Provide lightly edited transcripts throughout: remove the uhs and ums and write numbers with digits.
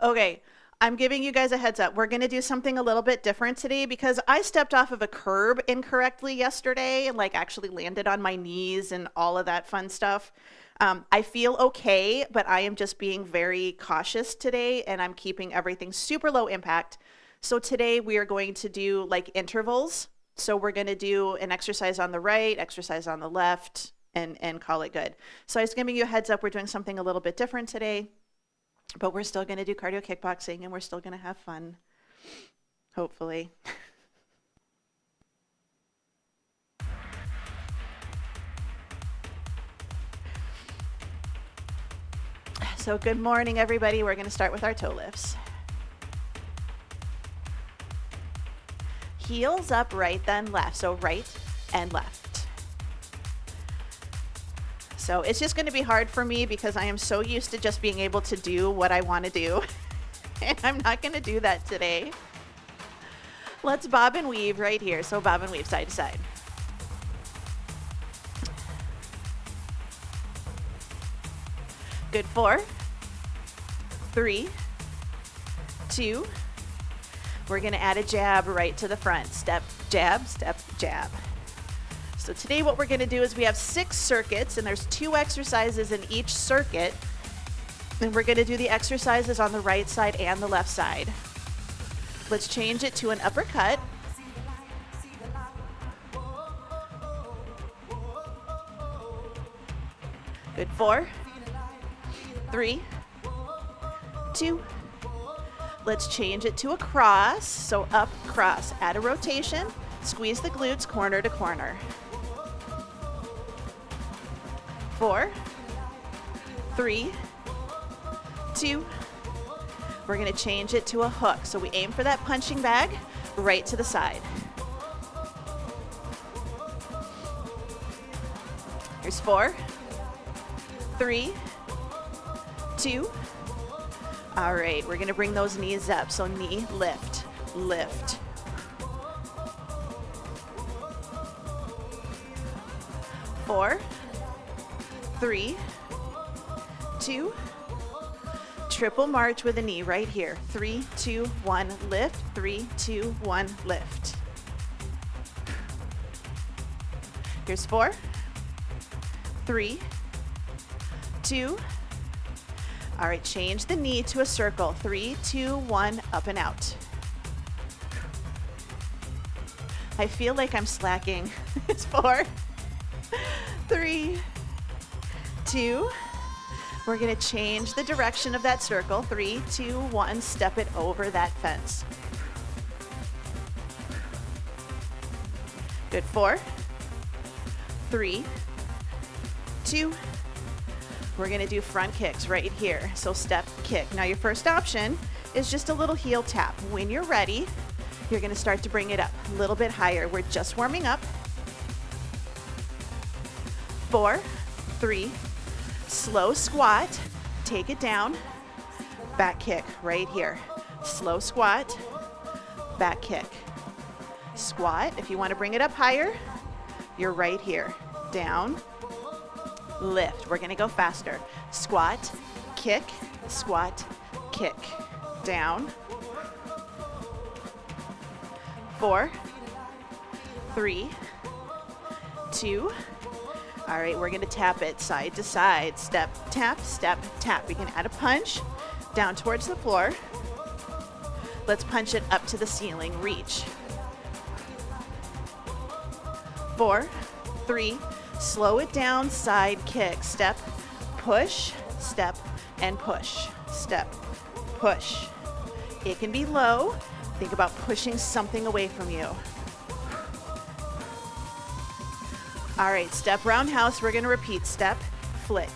Okay, I'm giving you guys a heads up. We're going to do something a little bit different today because I stepped off of a curb incorrectly yesterday and like actually landed on my knees and all of that fun stuff. I feel okay, but I am just being very cautious today and I'm keeping everything super low impact. So today we are going to do like intervals. So we're going to do an exercise on the right, exercise on the left, and call it good. So I was giving you a heads up. We're doing something a little bit different today. But we're still going to do cardio kickboxing and we're still going to have fun, hopefully. So good morning, everybody. We're going to start with our toe lifts. Heels up, right, then left. So right and left. So it's just going to be hard for me because I am so used to just being able to do what I want to do. And I'm not going to do that today. Let's bob and weave right here. So bob and weave side to side. Good. 4, 3, 2. We're going to add a jab right to the front. Step, jab, step, jab. So today what we're going to do is we have 6 circuits and there's 2 exercises in each circuit. And we're going to do the exercises on the right side and the left side. Let's change it to an uppercut. Good. 4, 3, 2. Let's change it to a cross. So up, cross, add a rotation, squeeze the glutes corner to corner. 4, 3, 2. We're going to change it to a hook. So we aim for that punching bag right to the side. Here's 4, 3, 2. All right, we're going to bring those knees up. So knee, lift, lift. 4, 3, 2. Triple march with a knee right here. 3, 2, 1, lift. 3, 2, 1, lift. Here's 4, 3, 2. All right, change the knee to a circle. 3, 2, 1, up and out. I feel like I'm slacking. It's 4, 3, 2. We're going to change the direction of that circle. 3, 2, 1, step it over that fence. Good. 4, 3, 2. We're going to do front kicks right here. So step, kick. Now your first option is just a little heel tap. When you're ready, you're going to start to bring it up a little bit higher. We're just warming up. 4, 3, slow squat, take it down, back kick right here. Slow squat, back kick. Squat, if you want to bring it up higher, you're right here. Down, lift. We're going to go faster. Squat, kick, squat, kick. Down. 4, 3, 2. All right, we're going to tap it side to side. Step, tap, step, tap. We can add a punch down towards the floor. Let's punch it up to the ceiling. Reach. 4, 3, slow it down, side kick. Step, push, step, and push. Step, push. It can be low. Think about pushing something away from you. All right, step roundhouse. We're going to repeat. Step, flick,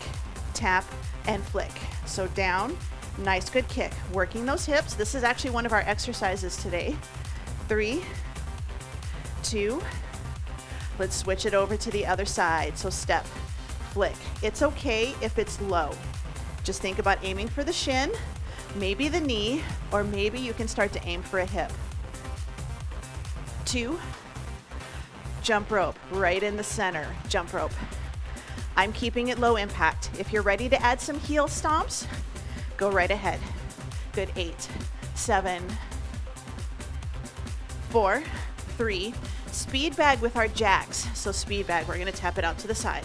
tap, and flick. So down, nice, good kick. Working those hips. This is actually one of our exercises today. 3, 2. Let's switch it over to the other side. So step, flick. It's okay if it's low. Just think about aiming for the shin, maybe the knee, or maybe you can start to aim for a hip. 2, jump rope, right in the center, jump rope. I'm keeping it low impact. If you're ready to add some heel stomps, go right ahead. Good, 8, 7, 4, 3. Speed bag with our jacks. So speed bag, we're gonna tap it out to the side.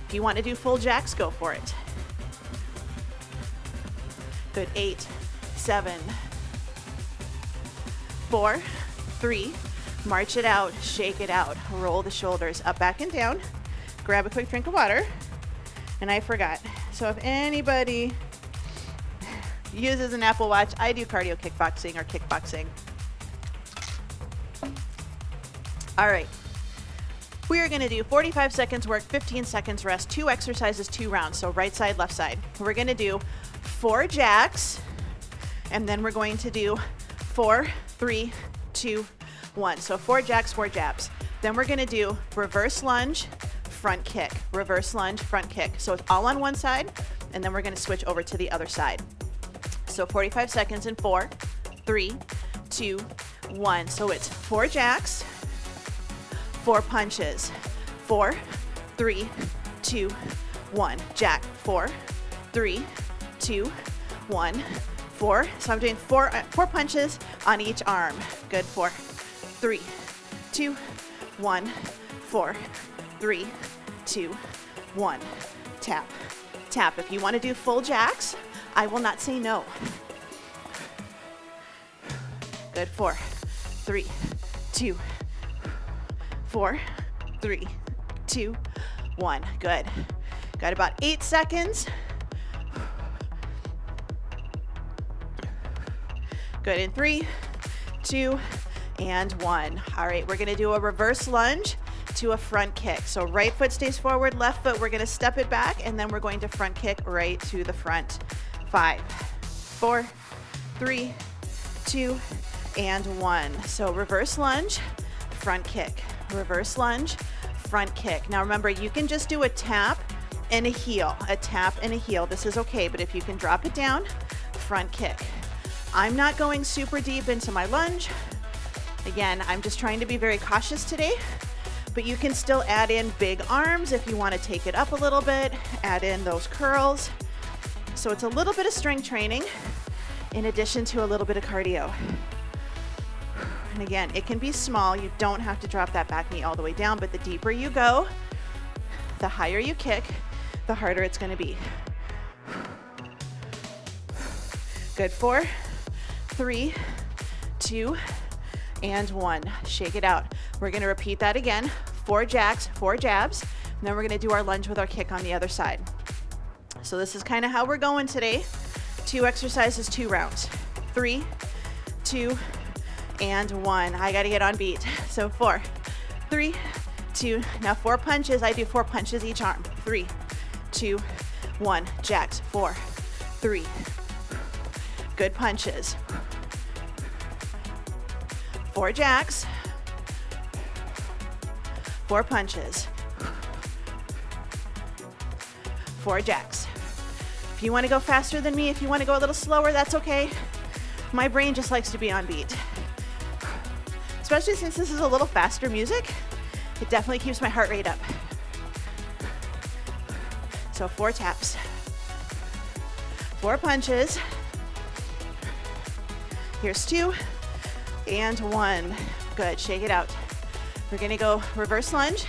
If you want to do full jacks, go for it. Good, 8, 7, 4, 3. March it out, shake it out. Roll the shoulders up, back, and down. Grab a quick drink of water. And I forgot. So if anybody uses an Apple Watch, I do cardio kickboxing or kickboxing. All right. We are going to do 45 seconds work, 15 seconds rest, 2 exercises, 2 rounds. So right side, left side. We're going to do 4 jacks, and then we're going to do 4, 3, 2, 1. So 4 jacks, 4 jabs. Then we're going to do reverse lunge, front kick, reverse lunge, front kick. So it's all on one side, and then we're going to switch over to the other side. So 45 seconds in 4, 3, 2, 1. So it's 4 jacks, 4 punches, 4, 3, 2, 1. Jack, 4, 3, 2, 1, 4. So I'm doing 4 punches on each arm. Good, 4, 3, 2, 1, 4, 3, 2, 1. Tap, tap. If you want to do full jacks, I will not say no. Good, 4, 3, 2, 4, 3, 2, 1. Good. Got about 8 seconds. Good, in 3, 2, and 1. All right, we're gonna do a reverse lunge to a front kick. So right foot stays forward, left foot, we're gonna step it back, and then we're going to front kick right to the front. 5, 4, 3, 2, and 1. So reverse lunge, front kick, reverse lunge, front kick. Now remember, you can just do a tap and a heel, a tap and a heel. This is okay, but if you can drop it down, front kick. I'm not going super deep into my lunge. Again, I'm just trying to be very cautious today, but you can still add in big arms if you want to take it up a little bit, add in those curls. So it's a little bit of strength training in addition to a little bit of cardio. And again, it can be small. You don't have to drop that back knee all the way down, but the deeper you go, the higher you kick, the harder it's going to be. Good, 4, 3, 2, and 1. Shake it out. We're going to repeat that again. 4 jacks, 4 jabs, and then we're going to do our lunge with our kick on the other side. So this is kind of how we're going today. 2 exercises, 2 rounds. 3, 2, and 1. I got to get on beat. So 4, 3, 2. Now 4 punches. I do 4 punches each arm. 3, 2, 1. Jacks. 4, 3. Good punches. 4 jacks. 4 punches. 4 jacks. If you want to go faster than me, if you want to go a little slower, that's okay. My brain just likes to be on beat. Especially since this is a little faster music, it definitely keeps my heart rate up. So 4 taps. 4 punches. Here's 2 and 1. Good, shake it out. We're gonna go reverse lunge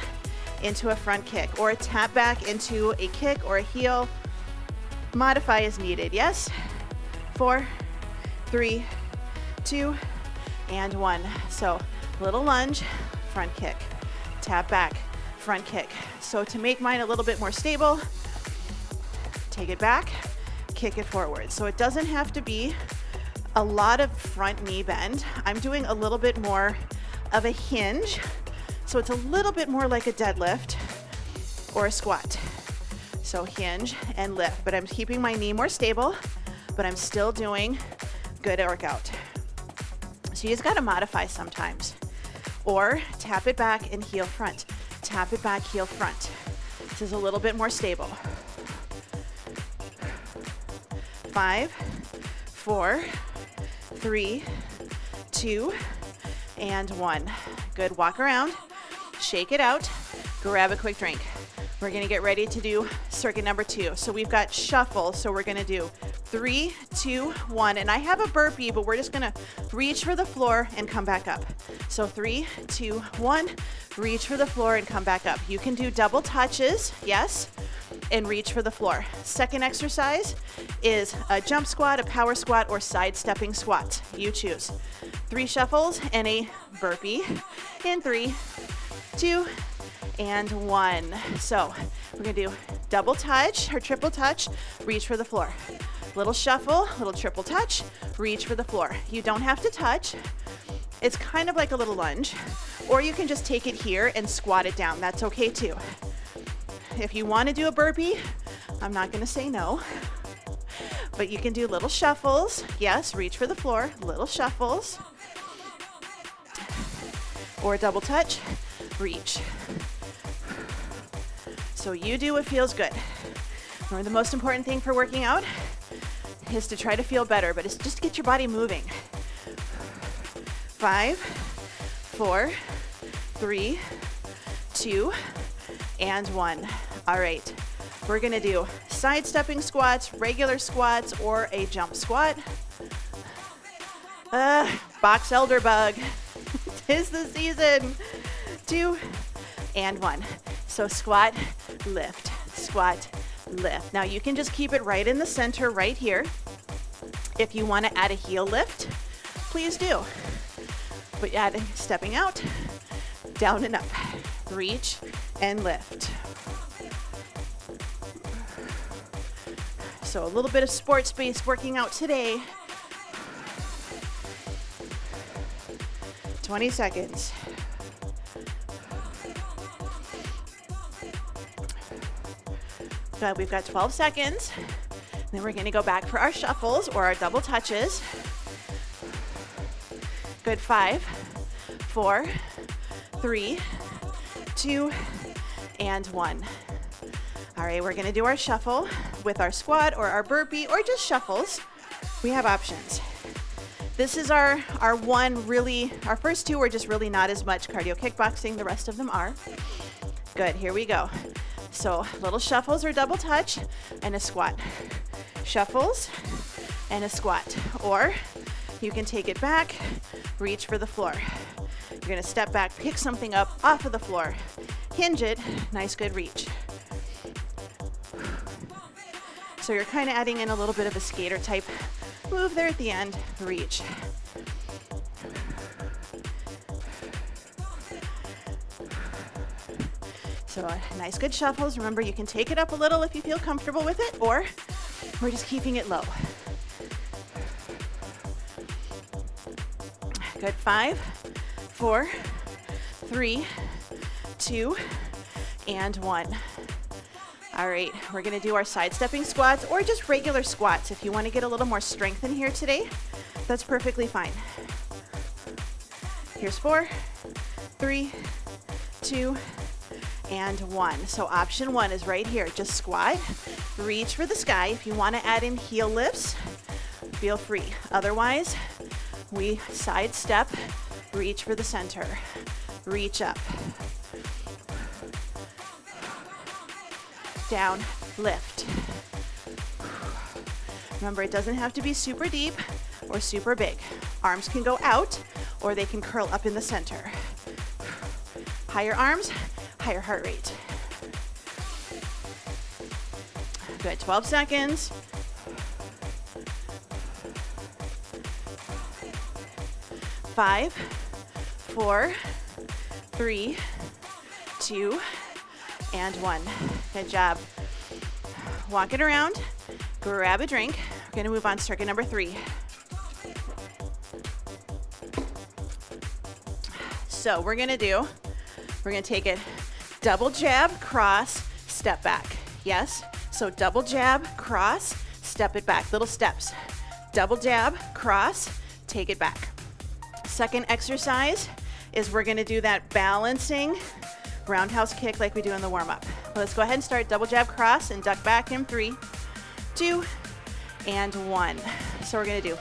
into a front kick or a tap back into a kick or a heel. Modify as needed, yes? 4, 3, 2, and 1. So little lunge, front kick, tap back, front kick. So to make mine a little bit more stable, take it back, kick it forward. So it doesn't have to be a lot of front knee bend. I'm doing a little bit more of a hinge. So it's a little bit more like a deadlift or a squat. So hinge and lift, but I'm keeping my knee more stable, but I'm still doing good workout. So you just gotta modify sometimes. Or tap it back and heel front. Tap it back, heel front. This is a little bit more stable. 5, 4, 3, 2, and 1. Good, walk around, shake it out, grab a quick drink. We're gonna get ready to do circuit number 2. So we've got shuffle, so we're gonna do 3, 2, 1. And I have a burpee, but we're just gonna reach for the floor and come back up. So 3, 2, 1, reach for the floor and come back up. You can do double touches, yes, and reach for the floor. Second exercise is a jump squat, a power squat, or sidestepping squat. You choose. 3 shuffles and a burpee in 3, 2, and 1. So we're gonna do double touch or triple touch, reach for the floor. Little shuffle, little triple touch, reach for the floor. You don't have to touch. It's kind of like a little lunge, or you can just take it here and squat it down. That's okay too. If you want to do a burpee, I'm not going to say no, but you can do little shuffles. Yes, reach for the floor, little shuffles, or double touch, reach. So you do what feels good. Remember, the most important thing for working out is to try to feel better, but it's just to get your body moving. 5, 4, 3, 2, and 1. All right, we're gonna do sidestepping squats, regular squats, or a jump squat. Box elder bug. 'Tis the season. 2 and 1. So squat, lift, squat, lift. Now you can just keep it right in the center right here. If you want to add a heel lift, please do. But stepping out, down and up, reach and lift. So a little bit of sports-based working out today. 20 seconds. Good, we've got 12 seconds. Then we're gonna go back for our shuffles or our double touches. Good, 5, 4, 3, 2, and 1. All right, we're gonna do our shuffle with our squat or our burpee or just shuffles. We have options. This is our first two are just really not as much cardio kickboxing, the rest of them are. Good, here we go. So little shuffles or double touch and a squat. Shuffles and a squat. Or you can take it back, reach for the floor. You're gonna step back, pick something up off of the floor, hinge it, nice good reach. So you're kind of adding in a little bit of a skater type move there at the end, reach. So nice good shuffles. Remember, you can take it up a little if you feel comfortable with it, or we're just keeping it low. Good, 5, 4, 3, 2, and 1. All right, we're gonna do our sidestepping squats or just regular squats. If you wanna get a little more strength in here today, that's perfectly fine. Here's 4, 3, 2, and 1. So option 1 is right here. Just squat, reach for the sky. If you wanna add in heel lifts, feel free. Otherwise, we sidestep, reach for the center, reach up. Down, lift. Remember, it doesn't have to be super deep or super big. Arms can go out or they can curl up in the center. Higher arms, higher heart rate. Good, 12 seconds. 5, 4, 3, 2, and 1. Good job. Walk it around, grab a drink. We're gonna move on to circuit number 3. So we're gonna take it double jab, cross, step back. Yes? So double jab, cross, step it back. Little steps. Double jab, cross, take it back. Second exercise is we're gonna do that balancing roundhouse kick like we do in the warm-up. Let's go ahead and start double jab, cross, and duck back in 3, 2, and 1. So we're gonna do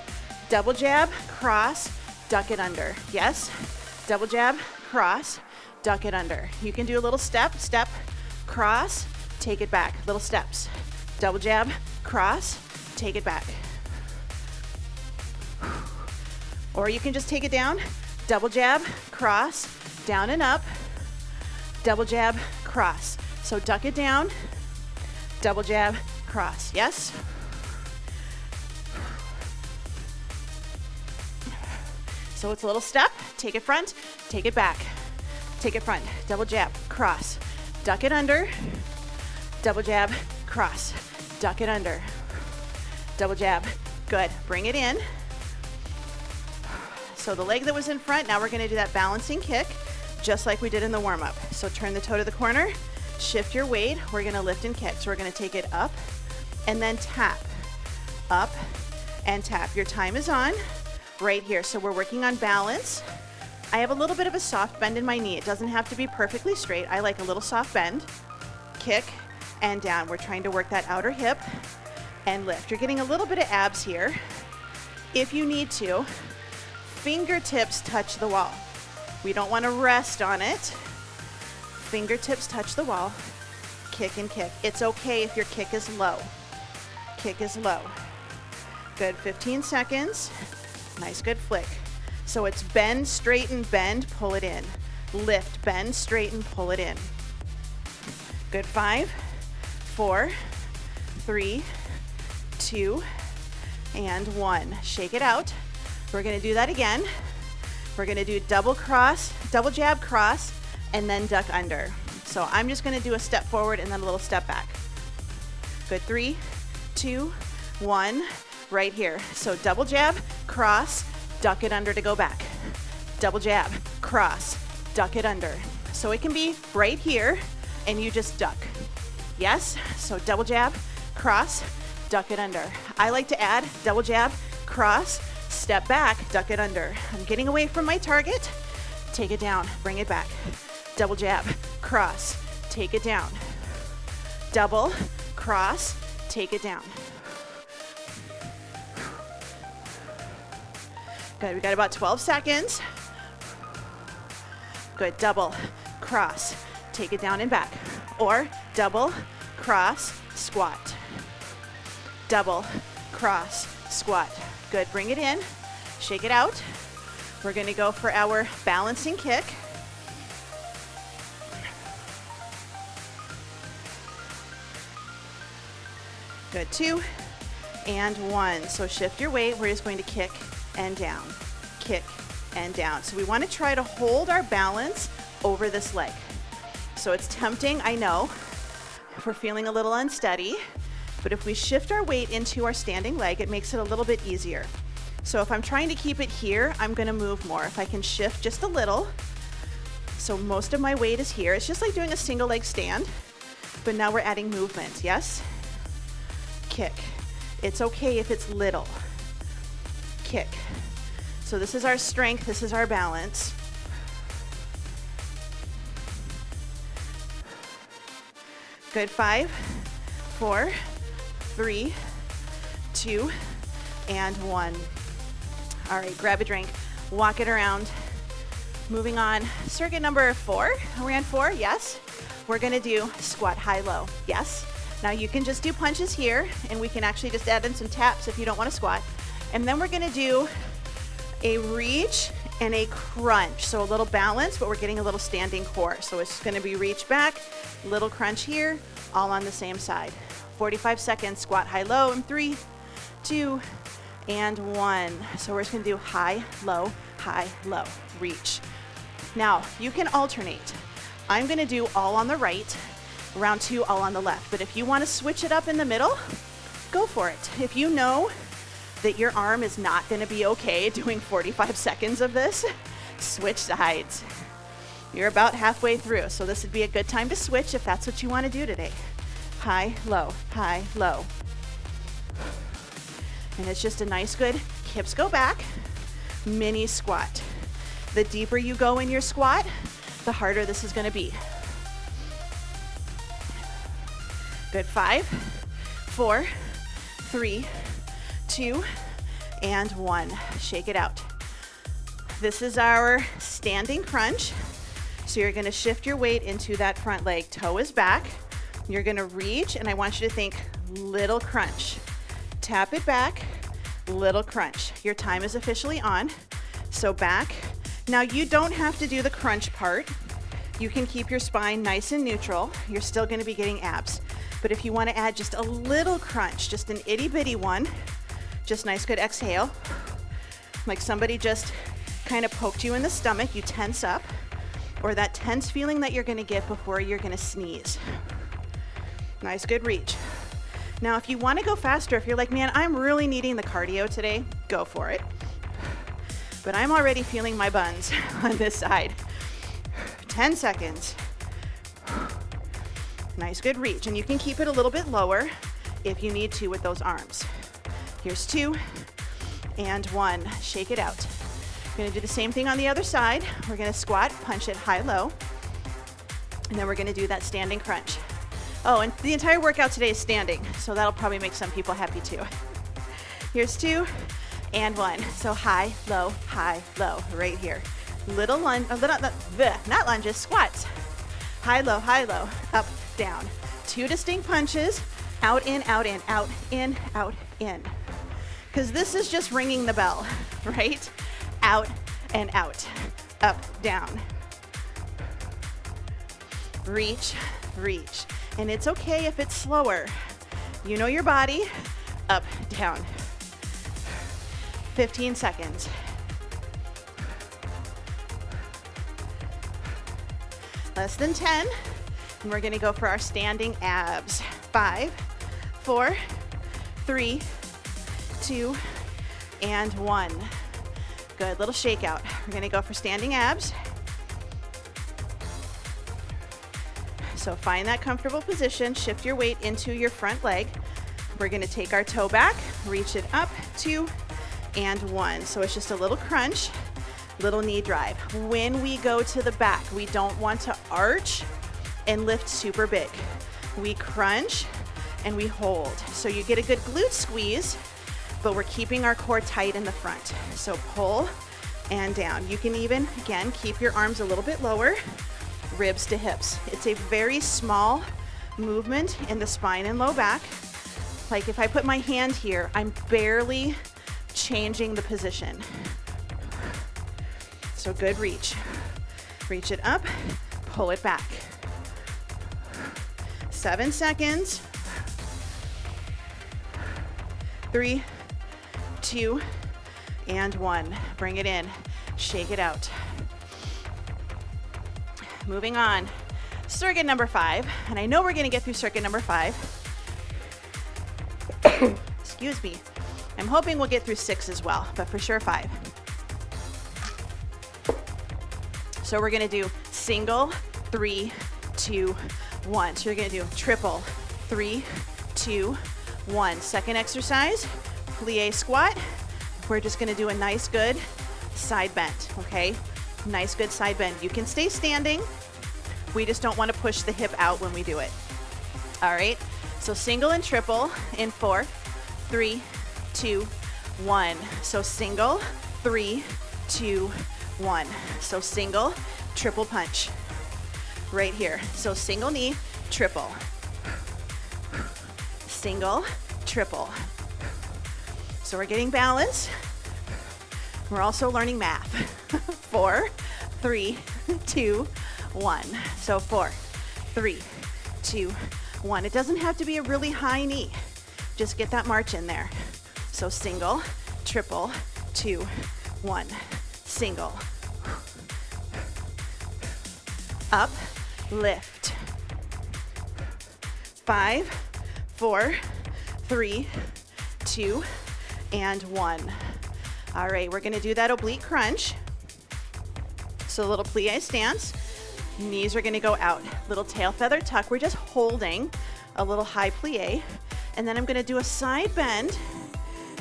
double jab, cross, duck it under. Yes? Double jab, cross, duck it under. You can do a little step, cross, take it back. Little steps. Double jab, cross, take it back. Or you can just take it down, double jab, cross, down and up, double jab, cross. So duck it down, double jab, cross, yes? So it's a little step, take it front, take it back, take it front, double jab, cross, duck it under, double jab, cross, duck it under, double jab, good, bring it in. So the leg that was in front, now we're gonna do that balancing kick, just like we did in the warm-up. So turn the toe to the corner, shift your weight, we're gonna lift and kick. So we're gonna take it up and then tap, up and tap. Your time is on right here. So we're working on balance. I have a little bit of a soft bend in my knee. It doesn't have to be perfectly straight. I like a little soft bend, kick and down. We're trying to work that outer hip and lift. You're getting a little bit of abs here. If you need to, fingertips touch the wall. We don't want to rest on it. Fingertips touch the wall, kick and kick. It's okay if your kick is low. Kick is low. Good, 15 seconds. Nice, good flick. So it's bend, straighten, bend, pull it in. Lift, bend, straighten, pull it in. Good, 5, 4, 3, 2, and 1. Shake it out. We're gonna do that again. We're gonna do double cross, double jab, cross, and then duck under. So I'm just gonna do a step forward and then a little step back. Good, 3, 2, 1, right here. So double jab, cross, duck it under to go back. Double jab, cross, duck it under. So it can be right here and you just duck. Yes, so double jab, cross, duck it under. I like to add double jab, cross, step back, duck it under. I'm getting away from my target. Take it down, bring it back. Double jab, cross, take it down. Double, cross, take it down. Good, we got about 12 seconds. Good, double, cross, take it down and back. Or double, cross, squat. Double, cross, squat. Good, bring it in, shake it out. We're gonna go for our balancing kick. Good, 2 and 1. So shift your weight, we're just going to kick and down, kick and down. So we wanna try to hold our balance over this leg. So it's tempting, I know, if we're feeling a little unsteady, but if we shift our weight into our standing leg, it makes it a little bit easier. So if I'm trying to keep it here, I'm gonna move more. If I can shift just a little, so most of my weight is here. It's just like doing a single leg stand, but now we're adding movement, yes? Kick. It's okay if it's little. Kick. So this is our strength, this is our balance. Good, 5, 4, 3, 2, and 1. All right, grab a drink, walk it around. Moving on, circuit number 4. Are we on 4? Yes. We're gonna do squat high-low, yes. Now you can just do punches here, and we can actually just add in some taps if you don't wanna squat. And then we're gonna do a reach and a crunch. So a little balance, but we're getting a little standing core. So it's gonna be reach back, little crunch here, all on the same side. 45 seconds, squat high-low in 3, 2, and 1. So we're just gonna do high, low, reach. Now, you can alternate. I'm gonna do all on the right, round 2, all on the left. But if you wanna switch it up in the middle, go for it. If you know that your arm is not gonna be okay doing 45 seconds of this, switch sides. You're about halfway through, so this would be a good time to switch if that's what you wanna do today. High, low, high, low. And it's just a nice, good, hips go back, mini squat. The deeper you go in your squat, the harder this is gonna be. Good, 5, 4, 3, 2, and 1. Shake it out. This is our standing crunch. So you're gonna shift your weight into that front leg. Toe is back. You're gonna reach, and I want you to think little crunch. tap it back, little crunch. Your time is officially on. So back. Now you don't have to do the crunch part. You can keep your spine nice and neutral. You're still gonna be getting abs. But if you wanna add just a little crunch, just an itty bitty one, just nice good exhale. Like somebody just kind of poked you in the stomach, you tense up, or that tense feeling that you're gonna get before you're gonna sneeze. Nice good reach. Now, if you wanna go faster, if you're like, man, I'm really needing the cardio today, go for it. But I'm already feeling my buns on this side. 10 seconds. Nice good reach, and you can keep it a little bit lower if you need to with those arms. Here's 2 and 1. Shake it out. We're gonna do the same thing on the other side. We're gonna squat, punch it high-low, and then we're gonna do that standing crunch. Oh, and the entire workout today is standing, so that'll probably make some people happy too. Here's 2 and 1. So high, low, right here. Little lunge, not lunges, squats. High, low, up, down. 2 distinct punches, out, in, out, in, out, in, out, in. Because this is just ringing the bell, right? Out and out, up, down. Reach, reach. And it's okay if it's slower. You know your body, up, down. 15 seconds. Less than 10. And we're gonna go for our standing abs. 5, 4, 3, 2, and 1. Good, little shakeout. We're gonna go for standing abs. So find that comfortable position, shift your weight into your front leg. We're gonna take our toe back, reach it up, 2 and 1. So it's just a little crunch, little knee drive. When we go to the back, we don't want to arch and lift super big. We crunch and we hold. So you get a good glute squeeze, but we're keeping our core tight in the front. So pull and down. You can even, again, keep your arms a little bit lower, ribs to hips. It's a very small movement in the spine and low back. Like if I put my hand here, I'm barely changing the position. So good reach. Reach it up, pull it back. 7 seconds. 3, 2, and 1. Bring it in, shake it out. Moving on, circuit number 5, and I know we're gonna get through circuit number 5. Excuse me. I'm hoping we'll get through 6 as well, but for sure 5. So we're gonna do single, 3, 2, 1. So you're gonna do triple, 3, 2, 1. Second exercise, plie squat. We're just gonna do a nice good side bend, okay? Nice good side bend. You can stay standing. We just don't wanna push the hip out when we do it. All right, so single and triple in 4, 3, 2, 1. So single, 3, 2, 1. So single, triple punch right here. So single knee, triple. Single, triple. So we're getting balance. We're also learning math. 4, 3, 2, 1. So 4, 3, 2, 1. It doesn't have to be a really high knee. Just get that march in there. So single, triple, 2, 1. Single. Up, lift. 5, 4, 3, 2, and 1. All right, we're gonna do that oblique crunch. So a little plie stance. Knees are gonna go out. Little tail feather tuck. We're just holding a little high plie. And then I'm gonna do a side bend,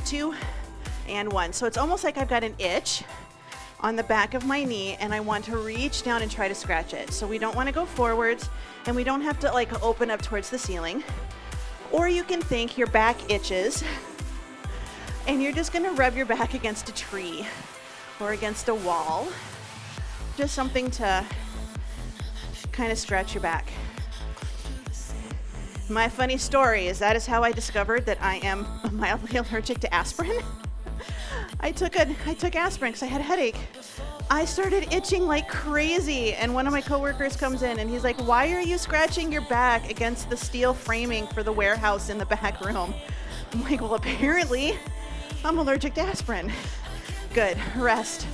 2 and 1. So it's almost like I've got an itch on the back of my knee and I want to reach down and try to scratch it. So we don't wanna go forwards and we don't have to like open up towards the ceiling. Or you can think your back itches and you're just gonna rub your back against a tree or against a wall. Just something to kind of stretch your back. My funny story is that is how I discovered that I am mildly allergic to aspirin. I took aspirin because I had a headache. I started itching like crazy, and one of my coworkers comes in and he's like, "Why are you scratching your back against the steel framing for the warehouse in the back room?" I'm like, "Well, apparently I'm allergic to aspirin." Good, rest.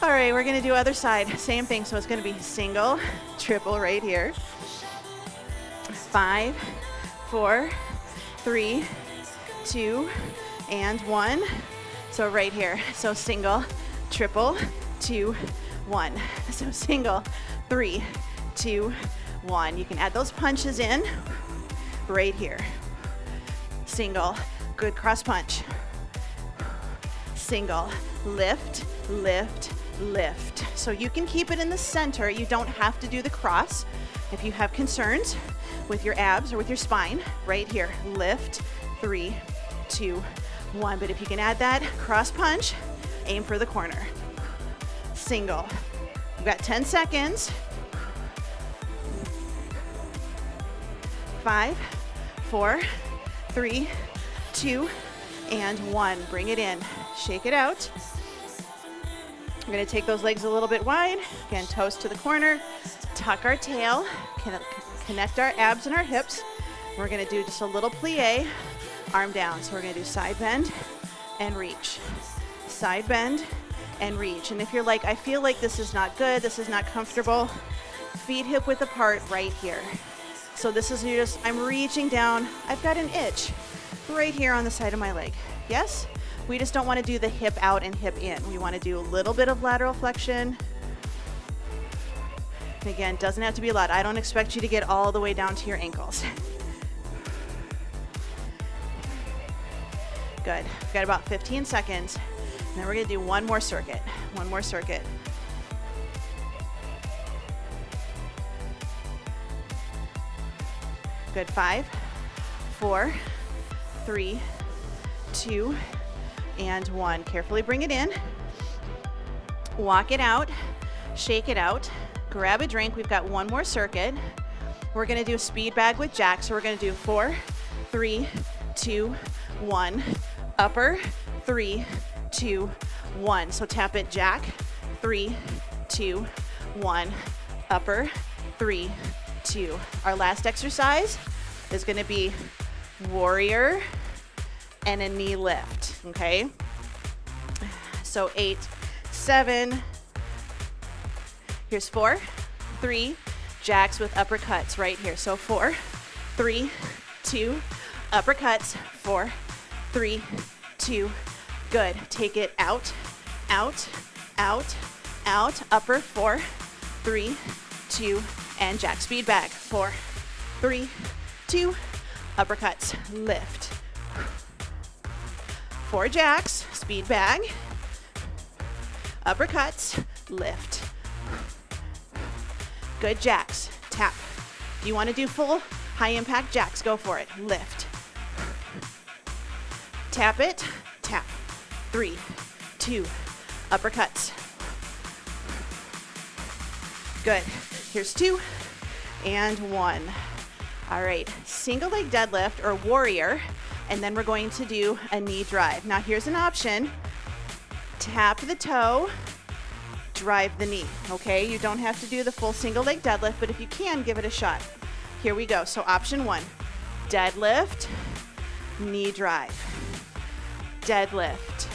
All right, we're gonna do other side, same thing. So it's gonna be single, triple right here. 5, 4, 3, 2, and 1. So right here, so single, triple, 2, 1. So single, 3, 2, 1. You can add those punches in right here. Single, good cross punch. Single, lift, lift, lift. So you can keep it in the center. You don't have to do the cross. If you have concerns with your abs or with your spine, right here, lift, 3, 2, 1. But if you can add that cross punch, aim for the corner. Single. We've got 10 seconds. 5, 4, 3, 2, and 1. Bring it in. Shake it out. We're going to take those legs a little bit wide. Again, toes to the corner. Tuck our tail. Connect our abs and our hips. We're going to do just a little plie, arm down. So we're going to do side bend and reach. Side bend and reach. And if you're like, I feel like this is not good, this is not comfortable, feet hip width apart right here. So this is I'm reaching down. I've got an itch right here on the side of my leg. Yes? We just don't want to do the hip out and hip in. We want to do a little bit of lateral flexion. And again, doesn't have to be a lot. I don't expect you to get all the way down to your ankles. Good. We've got about 15 seconds. And then we're going to do one more circuit. One more circuit. Good. 5, 4, 3, 2, and 1. Carefully bring it in. Walk it out. Shake it out. Grab a drink. We've got one more circuit. We're going to do a speed bag with jack. So we're going to do 4, 3, 2, 1. Upper, 3, 2, 1. So tap it, jack, 3, 2, 1. Upper, 3, 2. Our last exercise is going to be warrior and a knee lift, okay? So 8, 7. Here's 4, 3, jacks with uppercuts right here. So 4, 3, 2, uppercuts, 4, 3, 2, good. Take it out, out, out, out. Upper, 4, 3, 2, and jack. Speed bag, 4, 3, 2, uppercuts, lift. 4 jacks, speed bag, uppercuts, lift. Good jacks, tap. If you want to do full high impact jacks, go for it, lift. Tap it, tap. 3, 2, uppercuts. Good. Here's 2 and 1. All right, single leg deadlift or warrior, and then we're going to do a knee drive. Now here's an option. Tap the toe, drive the knee, okay? You don't have to do the full single leg deadlift, but if you can, give it a shot. Here we go. So option 1, deadlift, knee drive. Deadlift,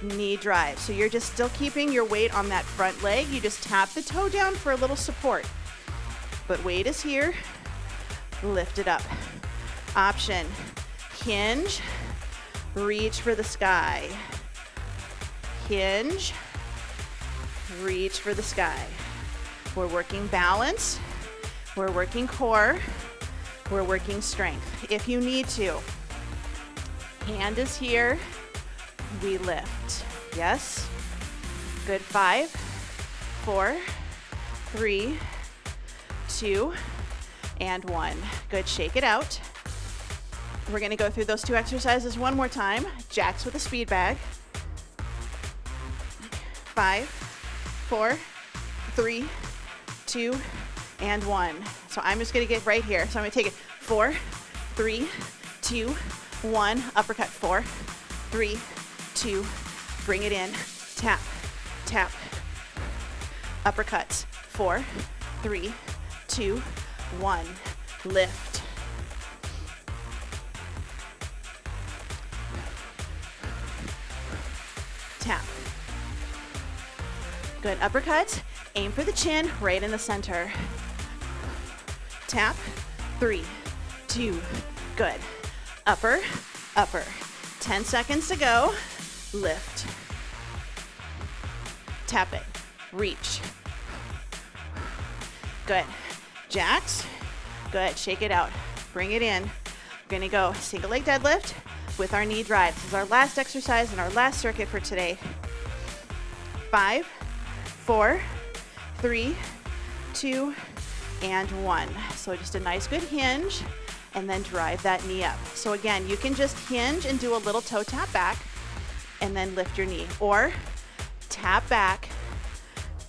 knee drive. So you're just still keeping your weight on that front leg. You just tap the toe down for a little support. But weight is here. Lift it up. Option, hinge, reach for the sky. Hinge, reach for the sky. We're working balance. We're working core. We're working strength. If you need to, hand is here. We lift. Yes. Good. 5, 4, 3, 2, and 1. Good. Shake it out. We're going to go through those 2 exercises one more time. Jacks with a speed bag. 5, 4, 3, 2, and 1. So I'm just going to get right here. So I'm going to take it 4, 3, 2, 1. Uppercut, 4, 3, 2, bring it in. Tap, tap. Uppercuts, 4, 3, 2, 1. Lift. Tap. Good. Uppercut. Aim for the chin, right in the center. Tap. 3, 2. Good. Upper, upper. 10 seconds to go. Lift. Tap it. Reach. Good. Jacks. Good. Shake it out. Bring it in. We're going to go single leg deadlift with our knee drive. This is our last exercise and our last circuit for today. 5, 4, 3, 2, and 1. So just a nice good hinge and then drive that knee up. So again, you can just hinge and do a little toe tap back and then lift your knee, or tap back,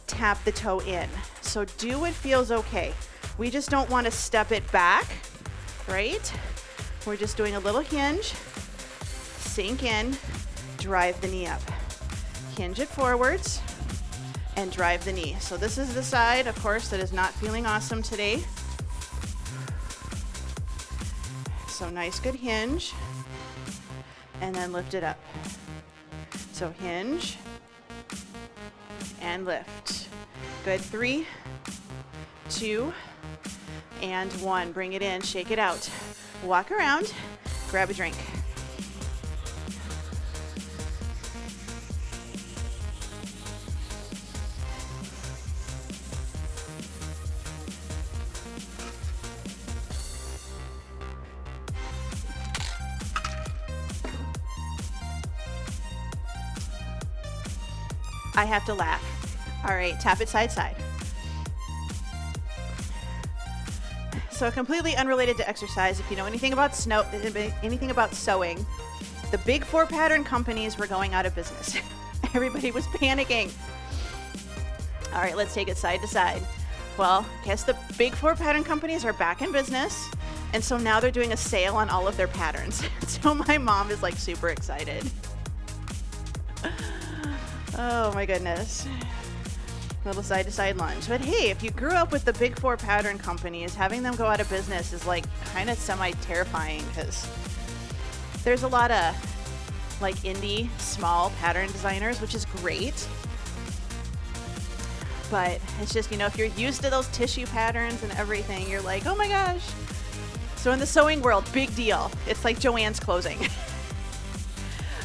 tap the toe in. So do what feels okay. We just don't want to step it back, right? We're just doing a little hinge, sink in, drive the knee up. Hinge it forwards and drive the knee. So this is the side, of course, that is not feeling awesome today. So nice, good hinge, and then lift it up. So hinge and lift. Good. 3, 2, and 1. Bring it in, shake it out. Walk around, grab a drink. I have to laugh. All right, tap it side side. So completely unrelated to exercise, if you know anything about sewing, the big 4 pattern companies were going out of business. Everybody was panicking. All right, let's take it side to side. Well, guess the big 4 pattern companies are back in business, and so now they're doing a sale on all of their patterns. So my mom is like super excited. Oh my goodness. Little side to side lunge. But hey, if you grew up with the big 4 pattern companies, having them go out of business is like kind of semi-terrifying, because there's a lot of like indie small pattern designers, which is great. But it's just, you know, if you're used to those tissue patterns and everything, you're like, oh my gosh. So in the sewing world, big deal. It's like Joann's closing.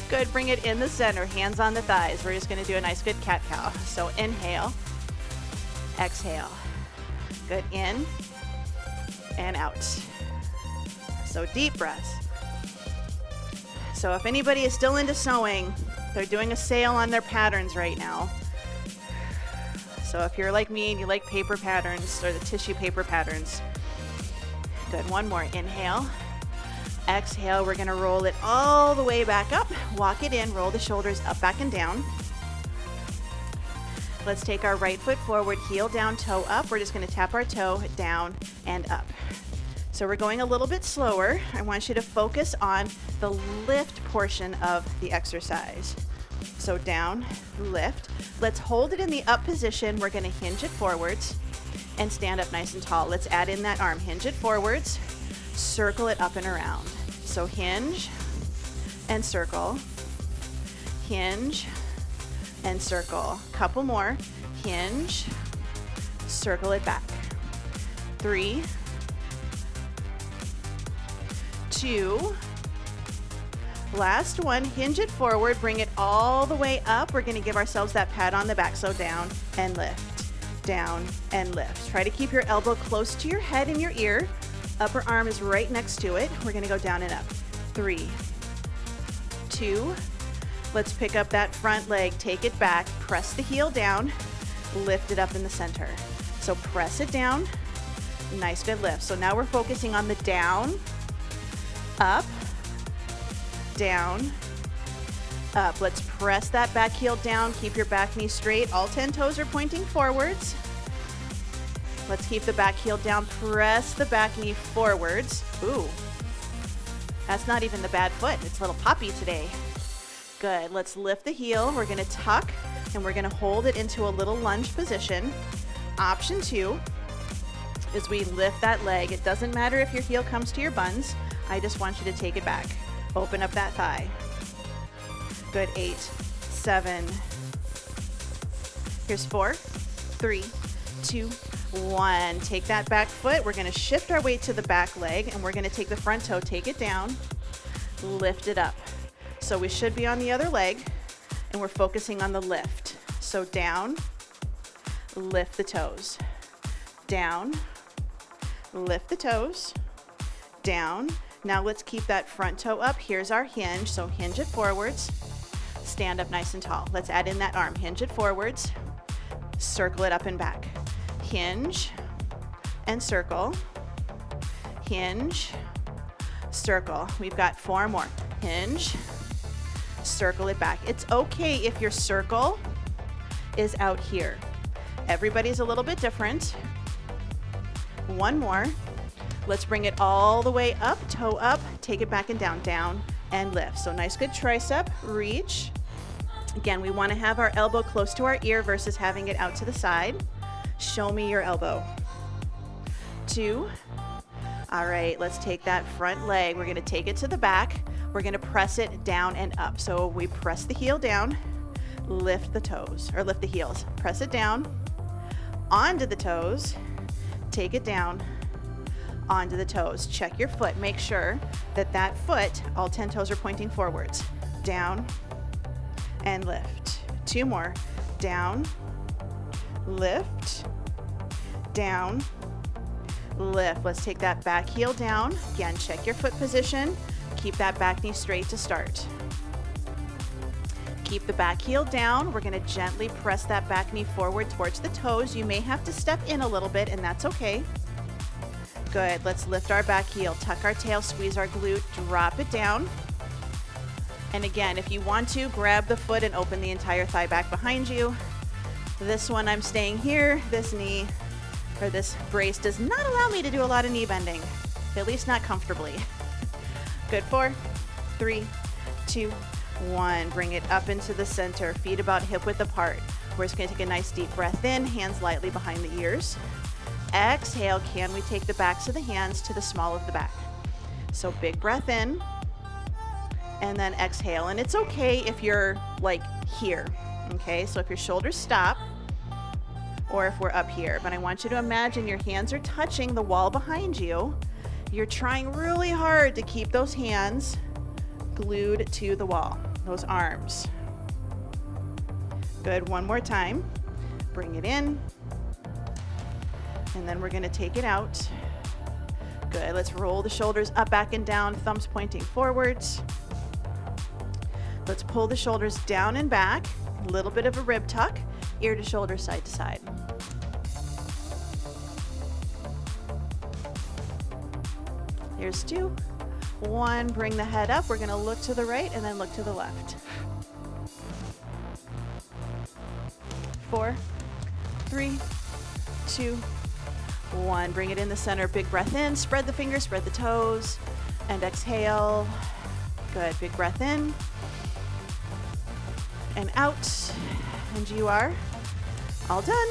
Good, bring it in the center, hands on the thighs. We're just gonna do a nice good cat-cow. So inhale, exhale. Good, in and out. So deep breaths. So if anybody is still into sewing, they're doing a sale on their patterns right now. So if you're like me and you like paper patterns or the tissue paper patterns, good, one more, inhale. Exhale, we're gonna roll it all the way back up, walk it in, roll the shoulders up, back, and down. Let's take our right foot forward, heel down, toe up. We're just gonna tap our toe down and up. So we're going a little bit slower. I want you to focus on the lift portion of the exercise. So down, lift. Let's hold it in the up position. We're gonna hinge it forwards and stand up nice and tall. Let's add in that arm, hinge it forwards, circle it up and around. So hinge and circle, hinge and circle. Couple more, hinge, circle it back. 3, 2, last one, hinge it forward, bring it all the way up. We're gonna give ourselves that pat on the back, so down and lift, down and lift. Try to keep your elbow close to your head and your ear. Upper arm is right next to it. We're gonna go down and up. 3, 2, let's pick up that front leg, take it back, press the heel down, lift it up in the center. So press it down, nice good lift. So now we're focusing on the down, up, down, up. Let's press that back heel down, keep your back knee straight. All 10 toes are pointing forwards. Let's keep the back heel down. Press the back knee forwards. Ooh, that's not even the bad foot. It's a little poppy today. Good. Let's lift the heel. We're going to tuck and we're going to hold it into a little lunge position. Option 2 is we lift that leg. It doesn't matter if your heel comes to your buns. I just want you to take it back. Open up that thigh. Good. 8, 7. Here's 4, 3, 2, 1. Take that back foot. We're going to shift our weight to the back leg and we're going to take the front toe, take it down, lift it up. So we should be on the other leg and we're focusing on the lift. So down, lift the toes, down, lift the toes, down. Now let's keep that front toe up. Here's our hinge. So hinge it forwards, stand up nice and tall. Let's add in that arm. Hinge it forwards, circle it up and back. Hinge and circle, hinge, circle. We've got 4 more. Hinge, circle it back. It's okay if your circle is out here. Everybody's a little bit different. 1 more. Let's bring it all the way up, toe up, take it back and down, down and lift. So nice good tricep, reach. Again, we want to have our elbow close to our ear versus having it out to the side. Show me your elbow. 2. All right, let's take that front leg. We're going to take it to the back. We're going to press it down and up. So we press the heel down, lift the toes, or lift the heels. Press it down, onto the toes, take it down, onto the toes. Check your foot. Make sure that that foot, all 10 toes are pointing forwards. Down and lift. 2 more. Down, lift, down, lift. Let's take that back heel down. Again, check your foot position. Keep that back knee straight to start. Keep the back heel down. We're going to gently press that back knee forward towards the toes. You may have to step in a little bit, and that's okay. Good. Let's lift our back heel, tuck our tail, squeeze our glute, drop it down. And again, if you want to, grab the foot and open the entire thigh back behind you. This one, I'm staying here. This knee, or this brace, does not allow me to do a lot of knee bending, at least not comfortably. Good. 4, 3, 2, 1. Bring it up into the center, feet about hip width apart. We're just going to take a nice deep breath in, hands lightly behind the ears. Exhale, can we take the backs of the hands to the small of the back? So big breath in, and then exhale. And it's okay if you're like here, okay? So if your shoulders stop, or if we're up here, but I want you to imagine your hands are touching the wall behind you. You're trying really hard to keep those hands glued to the wall, those arms. Good. 1 more time. Bring it in. And then we're going to take it out. Good. Let's roll the shoulders up, back, and down, thumbs pointing forwards. Let's pull the shoulders down and back. A little bit of a rib tuck, ear to shoulder, side to side. Here's 2, 1. Bring the head up. We're going to look to the right and then look to the left. 4, 3, 2, 1. Bring it in the center. Big breath in. Spread the fingers, spread the toes, and exhale. Good. Big breath in and out. And you are all done.